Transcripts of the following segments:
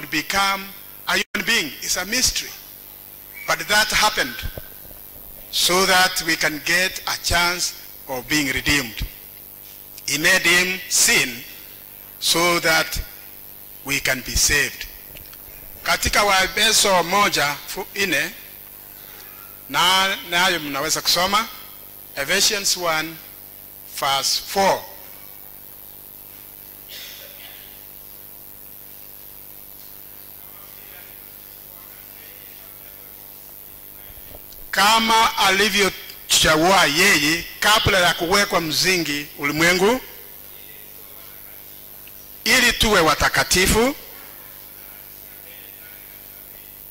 could become a human being is a mystery. But that happened so that we can get a chance of being redeemed. He made him sin so that we can be saved. Katika Waefeso 1:4 nayo mnaweza kusoma Ephesians 1:4. Kama alivyochagua yeye kabla ya kuwekwa msingi ulimwengu, ili tuwe watakatifu,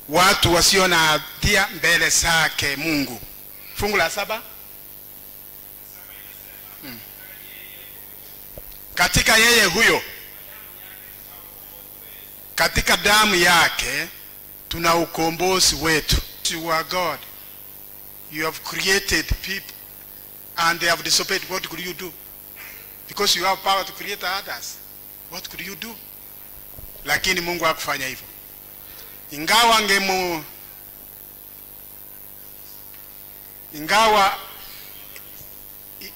watu wasio na hatia mbele zake Mungu. Fungu la 7. Katika yeye huyo, katika damu yake tuna ukombozi wetu. You are God. You have created people and they have disobeyed. What could you do? Because you have power to create others. What could you do? Lakini Mungu hakufanya hivyo. Ingawa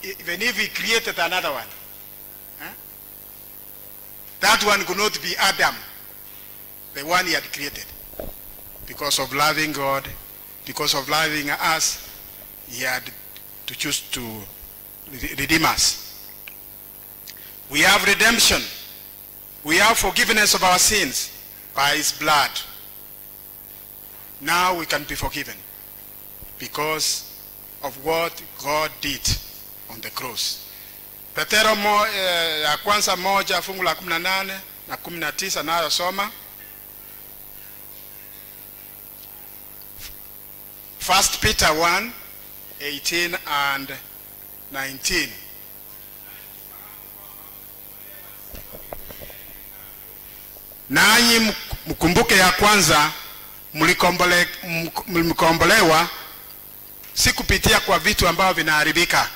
even if he created another one, that one could not be Adam, the one he had created. Because of loving God, because of loving us, he had to choose to redeem us. We have redemption. We have forgiveness of our sins by his blood. Now we can be forgiven because of what God did on the cross. Petero ya kwanza 1 fungu la 18 na 19 nayo soma. 1 Peter 1:18 and 19. Nanyi mkumbuke ya kwanza mlikombolewa si kupitia kwa vitu ambavyo vinaharibika,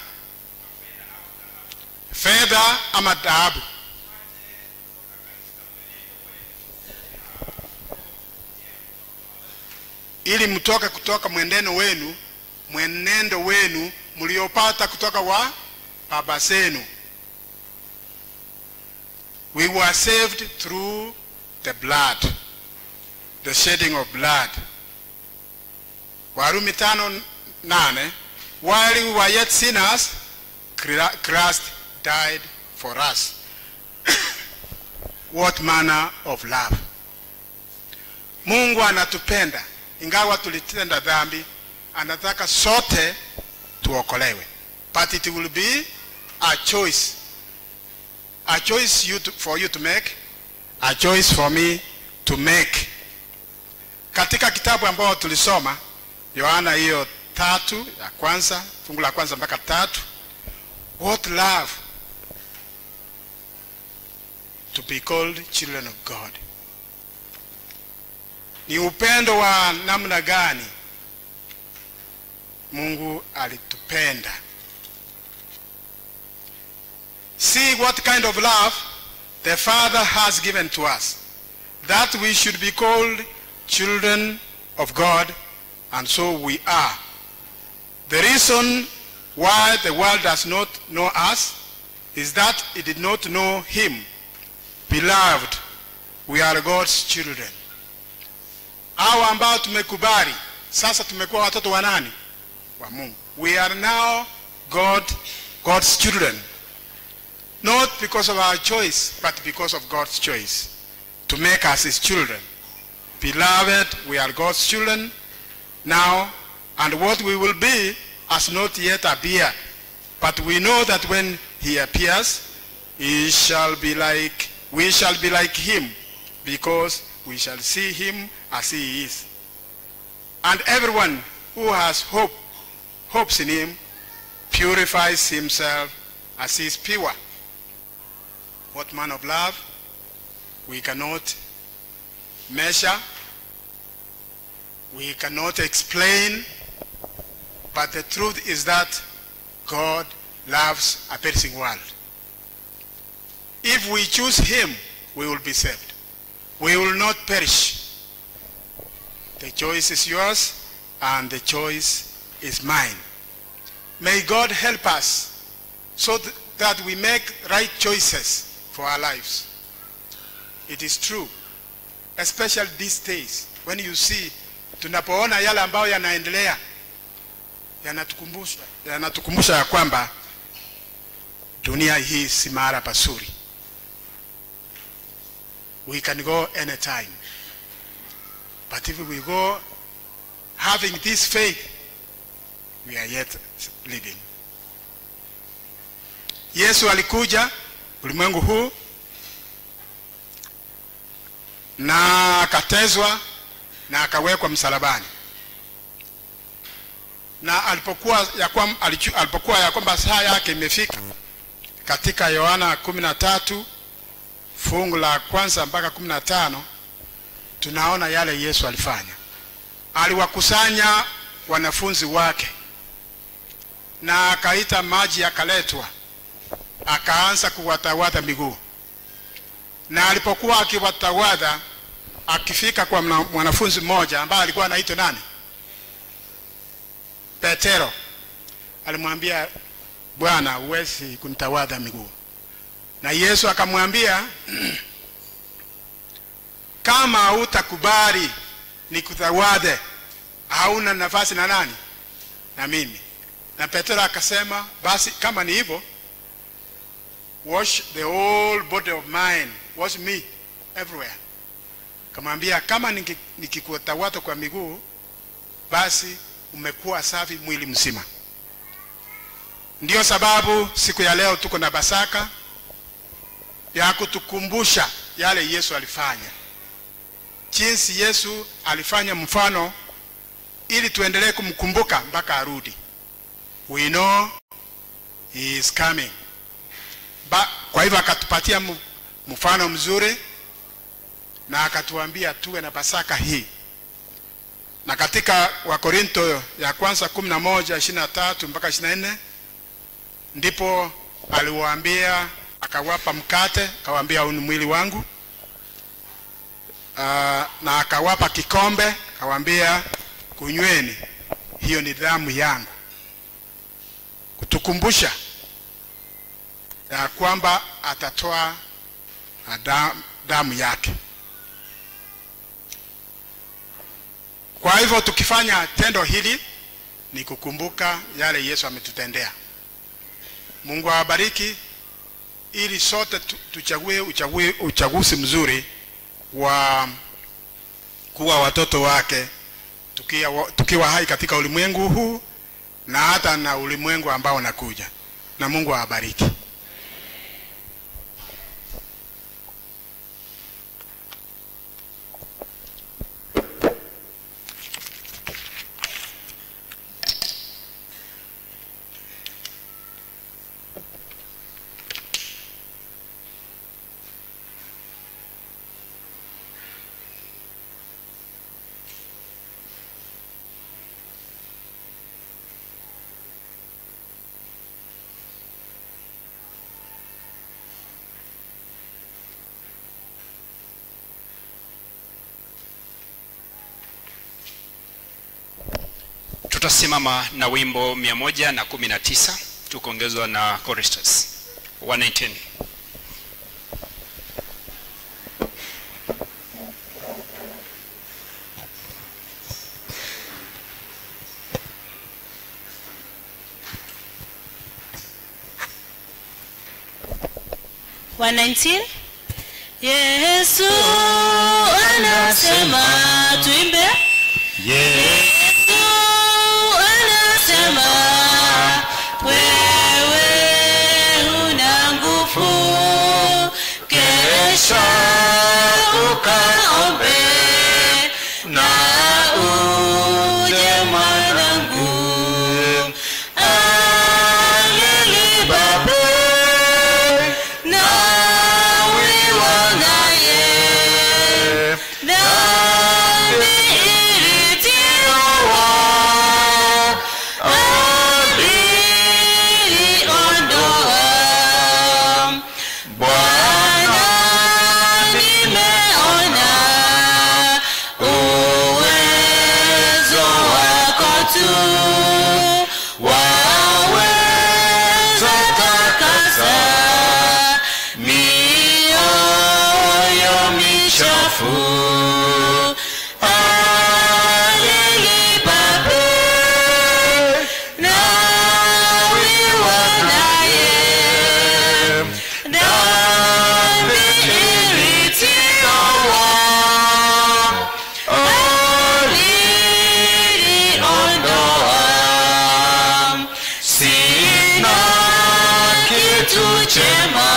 fedha ama dhahabu, ili mtoke kutoka mwenendo wenu mliopata kutoka wa baba zenu. We were saved through the blood, the shedding of blood. Warumi 5:8, while we were yet sinners, Christ died for us. What manner of love! Mungu anatupenda ingawa tulitenda dhambi, anataka sote tuokolewe. But it will be a choice. A choice for you to make, a choice for me to make. Katika kitabu ambao tulisoma Yohana hiyo 3 ya kwanza, fungu la kwanza mpaka 3, what love to be called children of God. Ni upendo wa namna gani Mungu alitupenda. See what kind of love the Father has given to us, that we should be called children of God, and so we are. The reason why the world does not know us is that it did not know him. Beloved, we are God's children. Hawa ambao tumekubali sasa tumekuwa watoto wa nani? Wa Mungu. We are now God's children. Not because of our choice, but because of God's choice to make us his children. Beloved, we are God's children now, and what we will be has not yet appeared. But we know that when he appears, we shall be like him, because we shall see him as he is. And everyone who has hopes in him purifies himself as he is pure. What manner of love we cannot measure, we cannot explain, but the truth is that God loves a perishing world. If we choose him, we will be saved. We will not perish. The choice is yours and the choice is mine. May God help us so that we make right choices for our lives. It is true, especially these days, when you see, tunapoona yale ambayo yanaendelea, yanatukumbusha ya kwamba dunia hii si mahali pazuri. We can go anytime. But if we go having this faith, we are yet living. Yesu alikuja ulimwengu huu na akatezwa na akawekwa msalabani. Na alipokuwa ya kwamba saa yake imefika, katika Yohana 13 fungu la 1 mpaka 15 tunaona yale Yesu alifanya. Aliwakusanya wanafunzi wake na akaita maji yakaletwa, akaanza kuwatawadha miguu. Na alipokuwa akiwatawadha, akifika kwa mwanafunzi mmoja ambaye alikuwa anaitwa nani? Petero. Alimwambia, Bwana, huwezi kunitawadha miguu. Na Yesu akamwambia, kama hutakubali nikutawadhe, hauna nafasi na nani? Na mimi. Na Petero akasema, basi kama ni hivyo, wash the whole body of mine, wash me everywhere. Kamwambia, kama nikikutawadha kwa miguu, basi umekuwa safi mwili mzima. Ndio sababu siku ya leo tuko na Pasaka ya kutukumbusha yale Yesu alifanya. Jinsi Yesu alifanya mfano ili tuendelee kumkumbuka mpaka arudi. We know he is coming. Kwa hivyo akatupatia mfano mzuri na akatuambia tuwe na Pasaka hii. Na katika Wakorinto ya kwanza 11:23 mpaka 24 ndipo aliwaambia, akawapa mkate, akawaambia huu ni mwili wangu. Na akawapa kikombe, akawaambia kunyweni, hiyo ni damu yangu. Kutukumbusha ya kwamba atatoa damu yake. Kwa hivyo tukifanya tendo hili ni kukumbuka yale Yesu ametutendea. Mungu awabariki ili sote tuchague uchaguzi mzuri wa kuwa watoto wake, tukiwa hai katika ulimwengu huu na hata na ulimwengu ambao unakuja. Na Mungu awabariki. Tutasimama na wimbo 119 tukiongezwa na choristers 119. Yesu anasema tuimbe. Yesu anasema wewe una nguvu, kesho ukaombe na uje mwanangu. Alili babe nawe wanaye dhambi ilitiowa aliliondoa sina kitu chema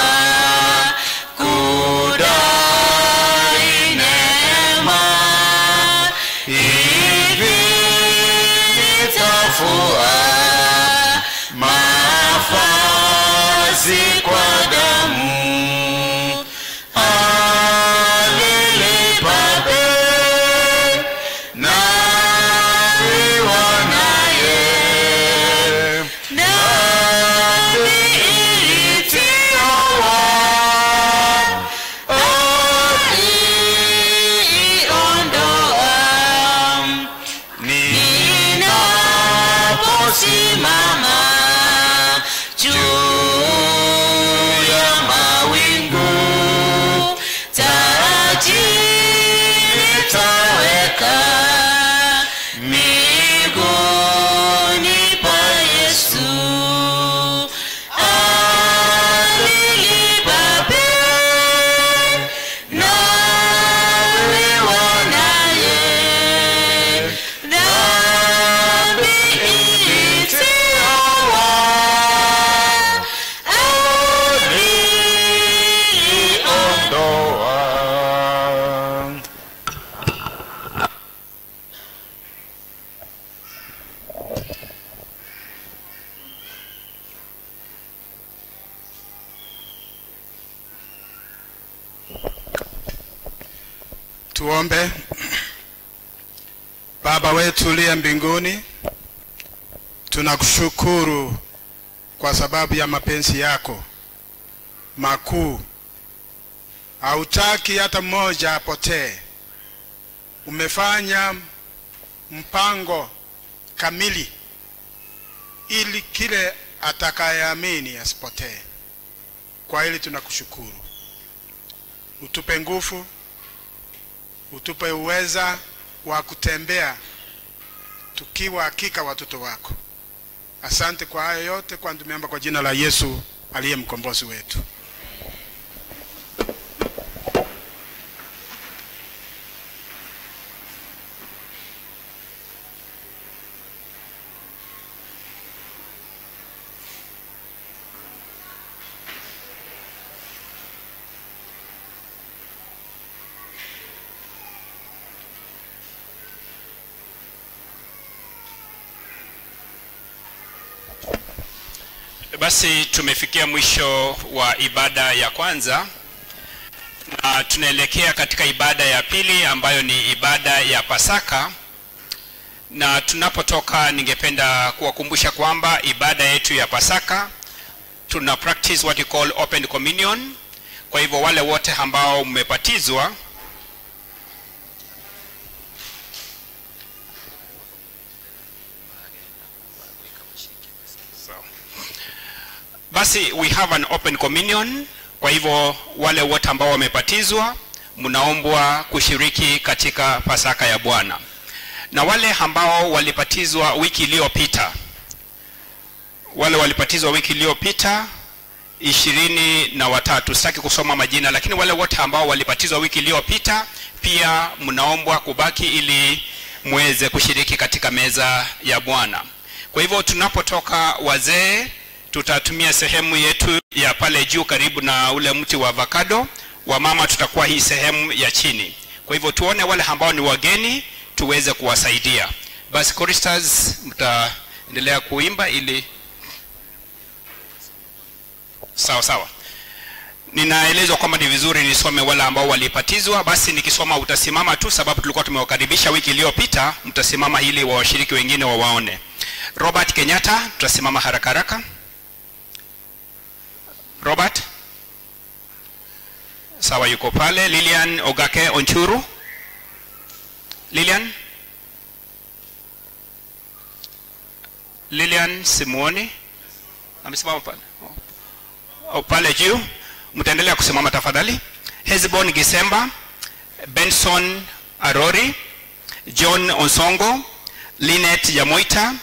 kudai neema hivi nitafua mavazi kwa damu alilipa bei nawe wanaye dhambi ilitiowa aliondoa ninaposimama juu ya mawingu taji nitaweka miguuni pa Yesu alilipa bei nawe wanaye dhambi ilitiowa aliondoa. Tuombe. Baba wetu uliye mbinguni, tunakushukuru kwa sababu ya mapenzi yako makuu. Hautaki hata mmoja apotee. Umefanya mpango kamili ili kile atakayeamini asipotee. Kwa hili tunakushukuru. Utupe nguvu, utupe uweza wa kutembea tukiwa hakika watoto wako. Asante kwa hayo yote, kwa tumeomba kwa jina la Yesu aliye mkombozi wetu. Basi tumefikia mwisho wa ibada ya kwanza na tunaelekea katika ibada ya pili ambayo ni ibada ya Pasaka. Na tunapotoka, ningependa kuwakumbusha kwamba ibada yetu ya Pasaka tuna practice what you call open communion. Kwa hivyo wale wote ambao mmebatizwa, basi we have an open communion. Kwa hivyo wale wote ambao wamebatizwa mnaombwa kushiriki katika Pasaka ya Bwana. Na wale ambao walibatizwa wiki iliyopita, wale walibatizwa wiki iliyopita 23, sitaki kusoma majina, lakini wale wote ambao walibatizwa wiki iliyopita pia mnaombwa kubaki ili muweze kushiriki katika meza ya Bwana. Kwa hivyo tunapotoka, wazee tutatumia sehemu yetu ya pale juu karibu na ule mti wa avocado. Wamama tutakuwa hii sehemu ya chini. Kwa hivyo tuone wale ambao ni wageni tuweze kuwasaidia. Basi choristers mtaendelea kuimba ili sawa. Ninaelezwa kwamba ni vizuri nisome wale ambao walibatizwa. Basi nikisoma utasimama tu, sababu tulikuwa tumewakaribisha wiki iliyopita. Mtasimama ili washiriki wengine wawaone. Robert Kenyatta, tutasimama haraka haraka. Robert, sawa, yuko pale. Lilian Ogake Onchuru. Lilian Simuoni amesimama pale. Pale juu, mtaendelea kusimama tafadhali. Hezbon Gisemba, Benson Arori, John Onsongo, Lynette Yamoita,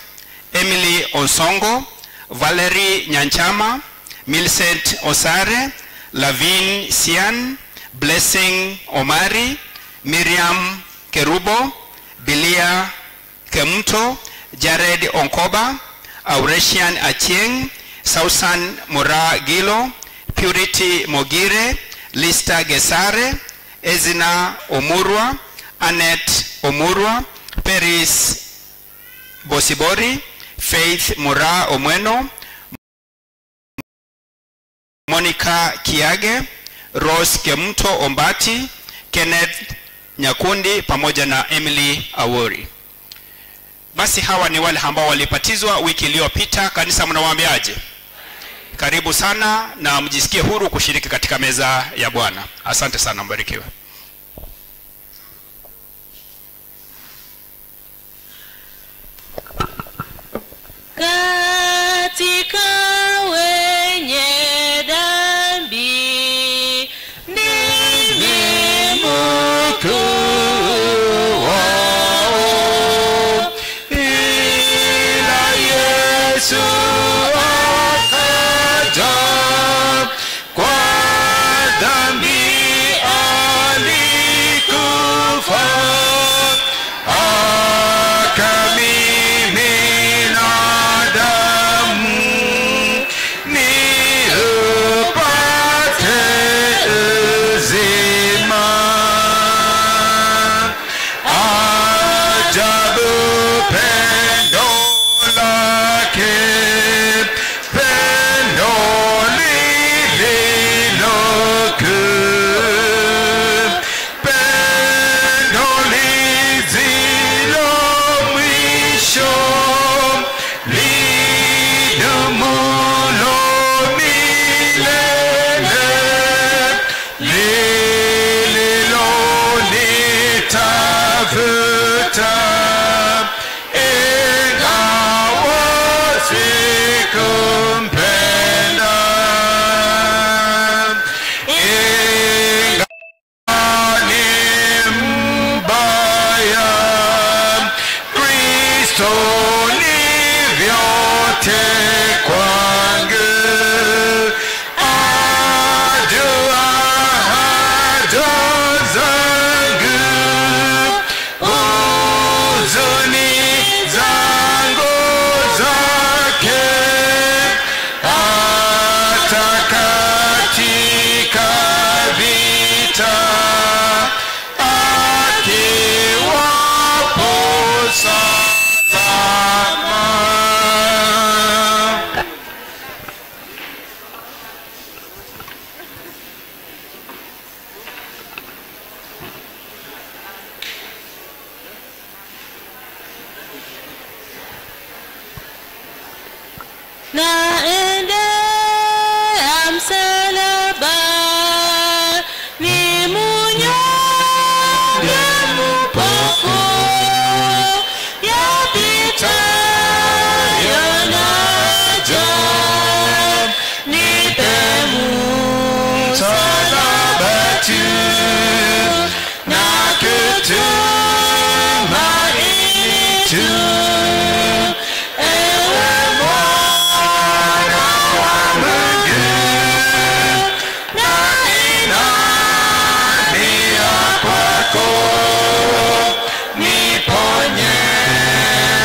Emily Onsongo, Valerie Nyanchama, Millicent Osare, Lavin Sian, Blessing Omari, Miriam Kerubo, Bilia Kemuto, Jared Onkoba, Auresian Achieng, Sausan Mora Gilo, Purity Mogire, Lista Gesare, Ezina Omurwa, Annette Omurwa, Peris Bosibori, Faith Mura Omweno, Monica Kiage, Rose Kemuto Ombati, Kenneth Nyakundi pamoja na Emily Awori. Basi hawa ni wale ambao walipatizwa wiki iliyopita. Kanisa mnawaambiaje? Karibu sana na mjisikie huru kushiriki katika meza ya Bwana. Asante sana, mbarikiwe. Katika wenye dhambi ndiye mkuu wao, ila Yesu akaja kwa dhambi alikufa, akamimina damu ni upate uzima. Ajabu pendo lake, pendo lililokuu, pendo lisilo mwisho, lidumulo milele, lililonitafuta ingawa sikumpenda, ingawa ni mbaya, Kristo ni vyote kwangu. Ajua haja zangu, huzuni zangu zake, hata katika vita akiwapo salama. Naendea msalaba, ni mnyonge mpoko, yapitayo naja, nipe msalaba tu, na kutumaini tu. Ewe Mwana wa Mungu, na inamia kwako, niponye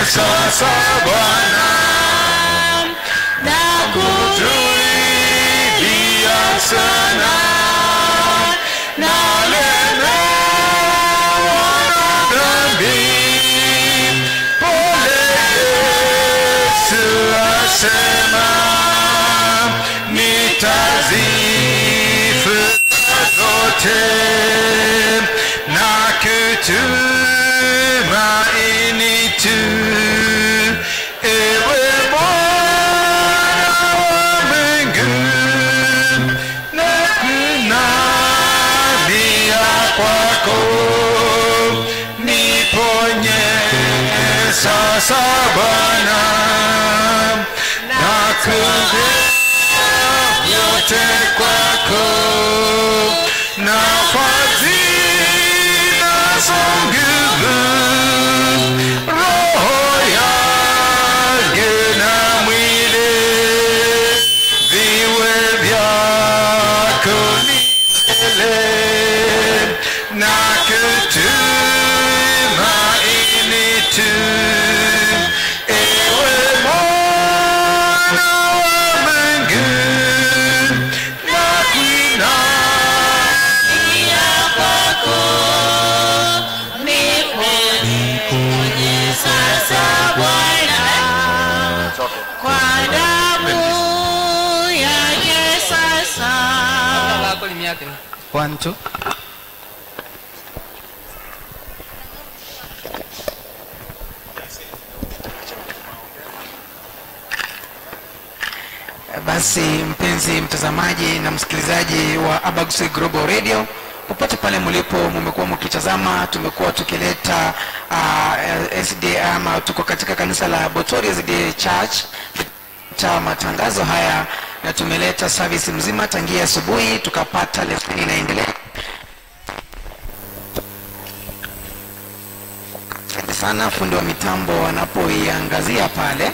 sasa Bwana, na kutuibia sana, nalemewa na dhambi. Pole Yesu asema, nitazifuta zote, na kutumaini tu. Ewe Mwana wa Mungu, na kunamia kwako, niponye sasa Bwana, na yote kwako, na fadhili 1 2. Basi mpenzi mtazamaji na msikilizaji wa Abagusoi Global Radio, popote pale mlipo mmekuwa mkitazama, tumekuwa tukileta SDA ama tuko katika kanisa la Botoria SDA Church ta matangazo haya, na tumeleta service mzima tangia asubuhi, tukapata lesson inaendelea. Asante sana fundi wa mitambo wanapoiangazia pale.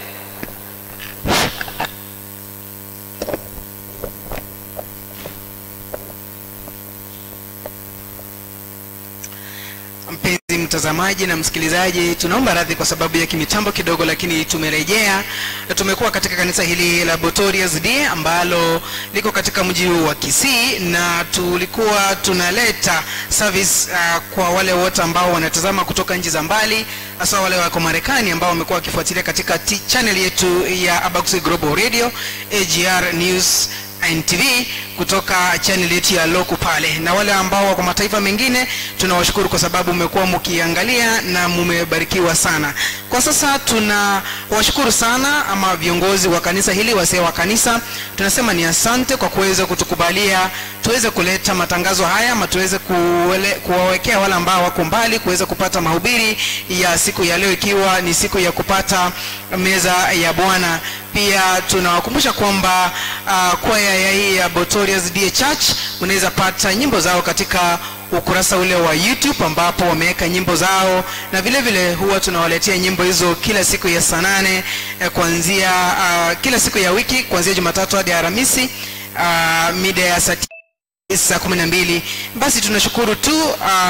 Mpenzi mtazamaji na msikilizaji, tunaomba radhi kwa sababu ya kimitambo kidogo, lakini tumerejea na tumekuwa katika kanisa hili la Botoria SDA ambalo liko katika mji wa Kisii, na tulikuwa tunaleta service kwa wale wote ambao wanatazama kutoka nchi za mbali, hasa wale wako Marekani ambao wamekuwa wakifuatilia katika channel yetu ya Abagusoi Global Radio, AGR News and TV kutoka channel yetu ya Loku pale, na wale ambao wako mataifa mengine tunawashukuru kwa sababu mmekuwa mkiangalia na mmebarikiwa sana. Kwa sasa tunawashukuru sana ama viongozi wa kanisa hili, wasee wa kanisa, tunasema ni asante kwa kuweza kutukubalia tuweze kuleta matangazo haya, ama tuweze kuwawekea wale ambao wako mbali kuweza kupata mahubiri ya siku ya leo, ikiwa ni siku ya kupata meza ya Bwana. Pia tunawakumbusha kwamba kwaya ya hii ya Botoria SDA Church unaweza pata nyimbo zao katika ukurasa ule wa YouTube ambapo wameweka nyimbo zao, na vile vile huwa tunawaletea nyimbo hizo kila siku ya saa 8 kuanzia kila siku ya wiki kuanzia Jumatatu hadi Alhamisi mida ya saa 12. Basi tunashukuru tu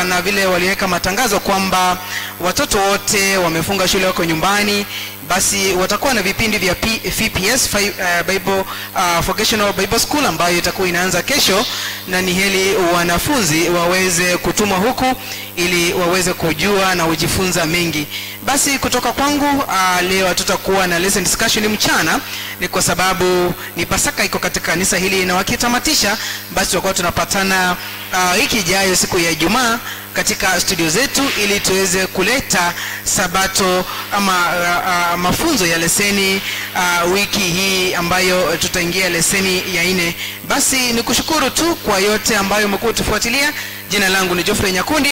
na vile waliweka matangazo kwamba watoto wote wamefunga shule wako nyumbani, basi watakuwa na vipindi vya VPS Bible Vocational Bible School ambayo itakuwa inaanza kesho, na ni heli wanafunzi waweze kutumwa huku ili waweze kujua na kujifunza mengi. Basi kutoka kwangu leo tutakuwa na lesson discussion mchana, ni kwa sababu ni Pasaka iko katika kanisa hili, na wakitamatisha basi tutakuwa tunapatana wiki ijayo siku ya Ijumaa katika studio zetu ili tuweze kuleta sabato ama mafunzo ya leseni wiki hii ambayo tutaingia leseni ya 4. Basi nikushukuru tu kwa yote ambayo umekuwa utufuatilia. Jina langu ni Geoffrey Nyakundi.